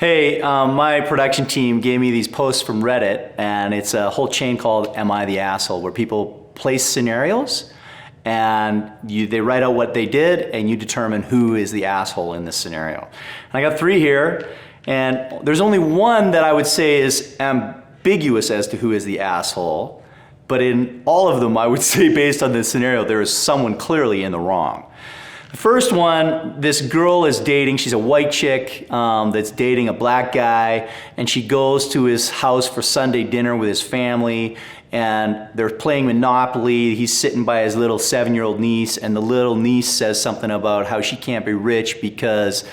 Hey, my production team gave me these posts from Reddit, and it's a whole chain called Am I the Asshole, where people place scenarios and they write out what they did and you determine who is the asshole in this scenario. And I got 3 here, and there's only one that I would say is ambiguous as to who is the asshole, but in all of them I would say based on this scenario there is someone clearly in the wrong. The first one, this girl is dating, she's a white chick that's dating a black guy, and she goes to his house for Sunday dinner with his family, and they're playing Monopoly. He's sitting by his little 7-year-old niece, and the little niece says something about how she can't be rich because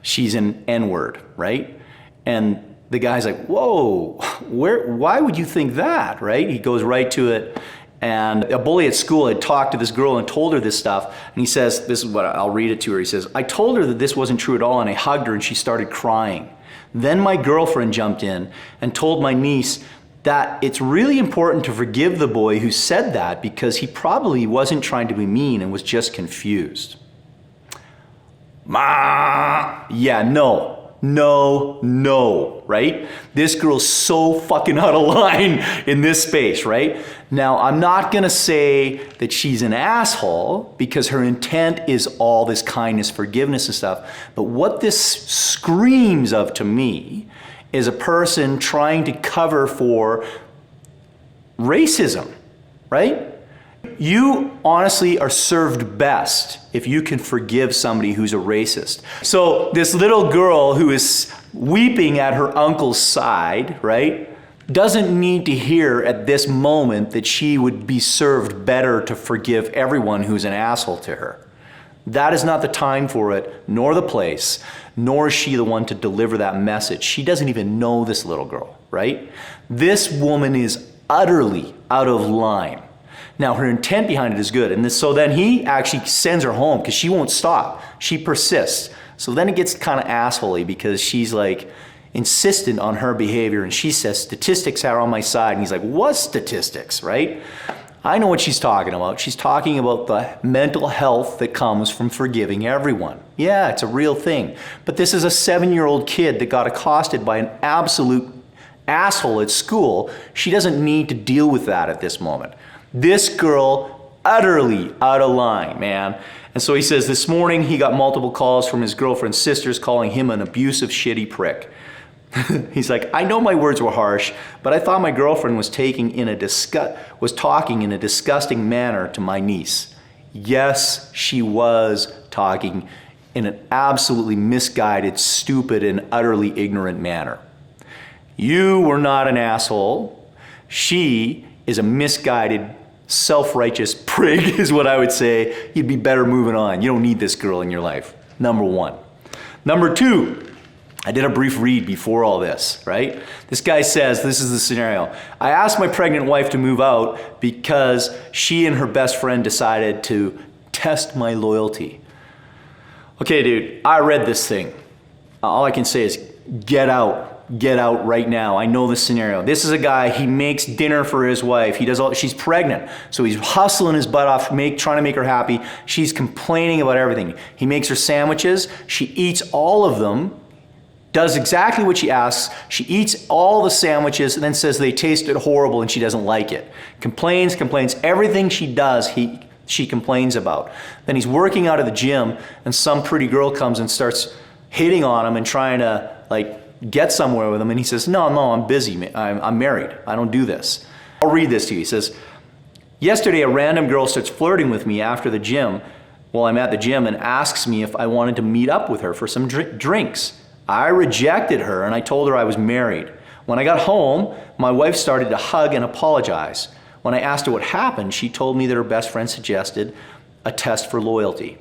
she's an N-word, right? And the guy's like, whoa, why would you think that, right? He goes right to it. And a bully at school had talked to this girl and told her this stuff. And he says, this is what I'll read it to her. He says, I told her that this wasn't true at all, and I hugged her and she started crying. Then my girlfriend jumped in and told my niece that it's really important to forgive the boy who said that because he probably wasn't trying to be mean and was just confused. Yeah, no, right? This girl's so fucking out of line in this space, right? Now, I'm not gonna say that she's an asshole because her intent is all this kindness, forgiveness and stuff, but what this screams of to me is a person trying to cover for racism, right? You honestly are served best if you can forgive somebody who's a racist. So this little girl who is weeping at her uncle's side, right, doesn't need to hear at this moment that she would be served better to forgive everyone who's an asshole to her. That is not the time for it, nor the place, nor is she the one to deliver that message. She doesn't even know this little girl, right? This woman is utterly out of line. Now, her intent behind it is good. And so then he actually sends her home because she won't stop. She persists. So then it gets kind of assholey because she's like insistent on her behavior. And she says, statistics are on my side. And he's like, what statistics, right? I know what she's talking about. She's talking about the mental health that comes from forgiving everyone. Yeah, it's a real thing. But this is a 7-year-old kid that got accosted by an absolute asshole at school. She doesn't need to deal with that at this moment. This girl, utterly out of line, man. And so he says this morning he got multiple calls from his girlfriend's sisters calling him an abusive, shitty prick. He's like, I know my words were harsh, but I thought my girlfriend was talking in a disgusting manner to my niece. Yes, she was talking in an absolutely misguided, stupid, and utterly ignorant manner. You were not an asshole. She is a misguided, self-righteous prig is what I would say. You'd be better moving on. You don't need this girl in your life, number 1. Number 2, I did a brief read before all this, right? This guy says, this is the scenario. I asked my pregnant wife to move out because she and her best friend decided to test my loyalty. Okay, dude, I read this thing. All I can say is get out. Get out right now. I know this scenario. This is a guy, he makes dinner for his wife. She's pregnant. So he's hustling his butt off, trying to make her happy. She's complaining about everything. He makes her sandwiches. She eats all of them, does exactly what she asks. She eats all the sandwiches and then says they tasted horrible and she doesn't like it. Complains. Everything she does, she complains about. Then he's working out of the gym and some pretty girl comes and starts hitting on him and trying to get somewhere with him, and he says, no, I'm busy, I'm married, I don't do this. I'll read this to you. He says, yesterday a random girl starts flirting with me after the gym while I'm at the gym and asks me if I wanted to meet up with her for some drinks. I rejected her and I told her I was married. When I got home, my wife started to hug and apologize. When I asked her what happened, she told me that her best friend suggested a test for loyalty.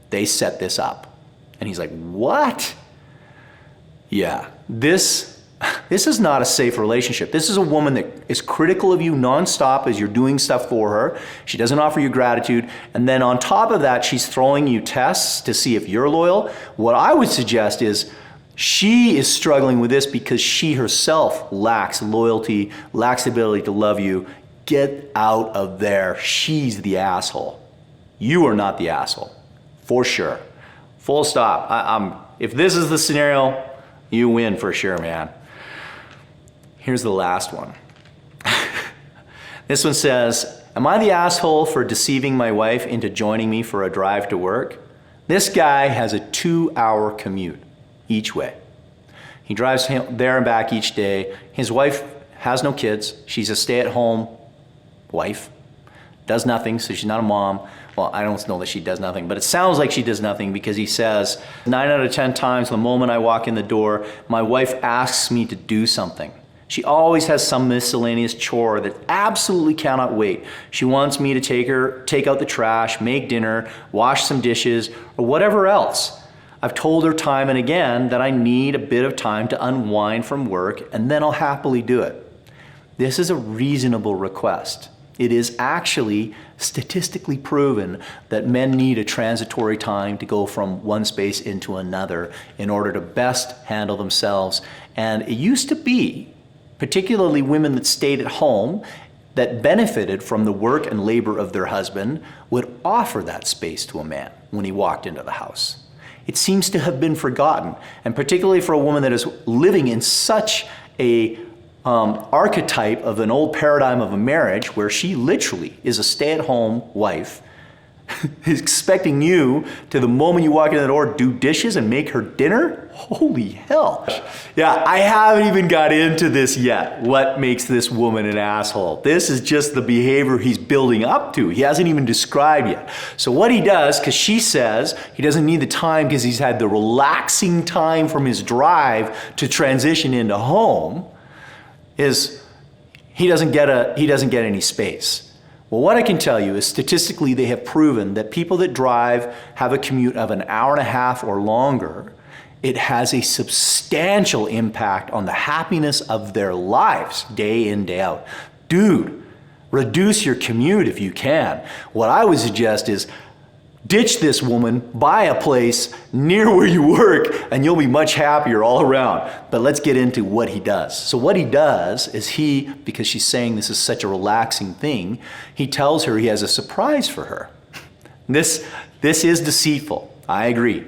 They set this up. And he's like, what? Yeah, this is not a safe relationship. This is a woman that is critical of you nonstop as you're doing stuff for her. She doesn't offer you gratitude. And then on top of that, she's throwing you tests to see if you're loyal. What I would suggest is she is struggling with this because she herself lacks loyalty, lacks the ability to love you. Get out of there. She's the asshole. You are not the asshole, for sure. Full stop. If this is the scenario, You win for sure, man. Here's the last one. This one says, am I the asshole for deceiving my wife into joining me for a drive to work? This guy has a 2-hour commute each way. He drives there and back each day. His wife has no kids. She's a stay-at-home wife. Does nothing, so she's not a mom. Well, I don't know that she does nothing, but it sounds like she does nothing because he says, 9 out of 10 times the moment I walk in the door, my wife asks me to do something. She always has some miscellaneous chore that absolutely cannot wait. She wants me to take out the trash, make dinner, wash some dishes, or whatever else. I've told her time and again that I need a bit of time to unwind from work, and then I'll happily do it. This is a reasonable request. It is actually statistically proven that men need a transitory time to go from one space into another in order to best handle themselves. And it used to be, particularly women that stayed at home, that benefited from the work and labor of their husband, would offer that space to a man when he walked into the house. It seems to have been forgotten, and particularly for a woman that is living in such a archetype of an old paradigm of a marriage where she literally is a stay-at-home wife expecting you to, the moment you walk in the door, do dishes and make her dinner? Holy hell. Yeah, I haven't even got into this yet. What makes this woman an asshole? This is just the behavior he's building up to. He hasn't even described yet. So what he does, because she says he doesn't need the time because he's had the relaxing time from his drive to transition into home, is he doesn't get any space. Well, what I can tell you is statistically they have proven that people that drive have a commute of an hour and a half or longer. It has a substantial impact on the happiness of their lives day in, day out. Dude, reduce your commute if you can. What I would suggest is ditch this woman, buy a place near where you work, and you'll be much happier all around. But let's get into what he does. So what he does is because she's saying this is such a relaxing thing, he tells her he has a surprise for her. This is deceitful. I agree.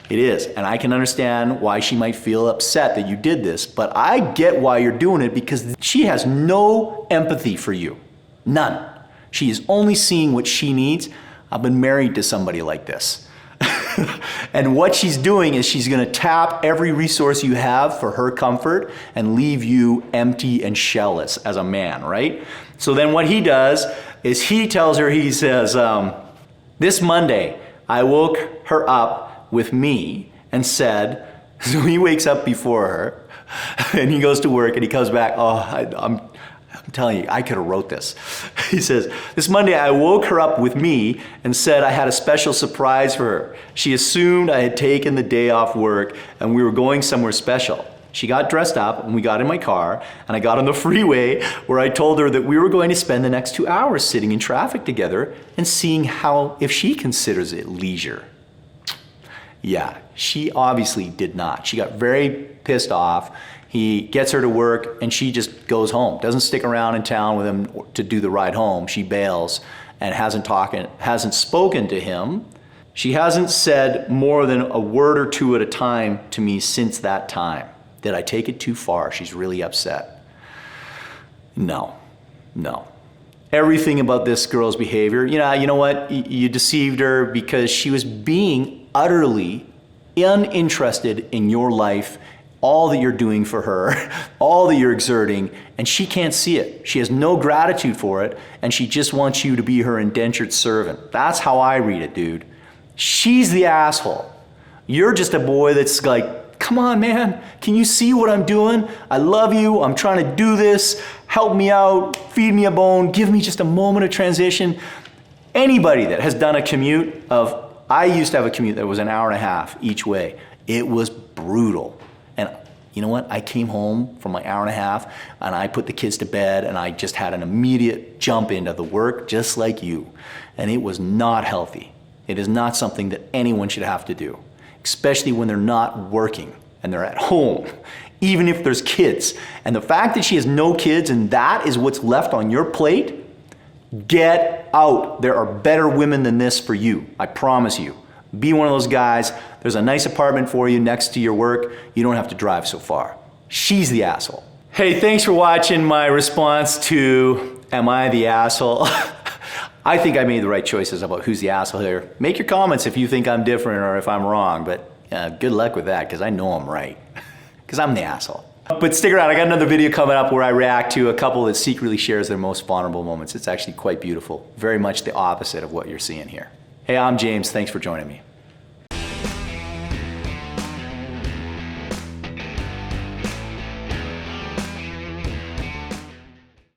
It is. And I can understand why she might feel upset that you did this, but I get why you're doing it because she has no empathy for you. None. She is only seeing what she needs. I've been married to somebody like this. And what she's doing is she's going to tap every resource you have for her comfort and leave you empty and shellless as a man, right? So then what he does is he tells her, he says, this Monday, I woke her up with me and said, so he wakes up before her and he goes to work and he comes back, I'm telling you, I could have wrote this. He says, this Monday I woke her up with me and said I had a special surprise for her. She assumed I had taken the day off work and we were going somewhere special. She got dressed up and we got in my car and I got on the freeway where I told her that we were going to spend the next 2 hours sitting in traffic together and seeing if she considers it leisure. Yeah, she obviously did not. She got very pissed off. He gets her to work and she just goes home. Doesn't stick around in town with him to do the ride home. She bails and hasn't spoken to him. She hasn't said more than a word or two at a time to me since that time. Did I take it too far? She's really upset. No. Everything about this girl's behavior, you know what? You deceived her because she was being utterly uninterested in your life, all that you're doing for her, all that you're exerting, and she can't see it. She has no gratitude for it, and she just wants you to be her indentured servant. That's how I read it, dude. She's the asshole. You're just a boy that's like, come on, man, can you see what I'm doing? I love you, I'm trying to do this, help me out, feed me a bone, give me just a moment of transition. Anybody that has done a commute I used to have a commute that was an hour and a half each way. It was brutal. And you know what? I came home from my hour and a half and I put the kids to bed and I just had an immediate jump into the work just like you. And it was not healthy. It is not something that anyone should have to do, especially when they're not working and they're at home, even if there's kids. And the fact that she has no kids and that is what's left on your plate, get out. There are better women than this for you. I promise you. Be one of those guys. There's a nice apartment for you next to your work. You don't have to drive so far. She's the asshole. Hey, thanks for watching my response to Am I the Asshole? I think I made the right choices about who's the asshole here. Make your comments if you think I'm different or if I'm wrong, but good luck with that because I know I'm right. Because I'm the asshole. But stick around, I got another video coming up where I react to a couple that secretly shares their most vulnerable moments. It's actually quite beautiful. Very much the opposite of what you're seeing here. Hey, I'm James. Thanks for joining me.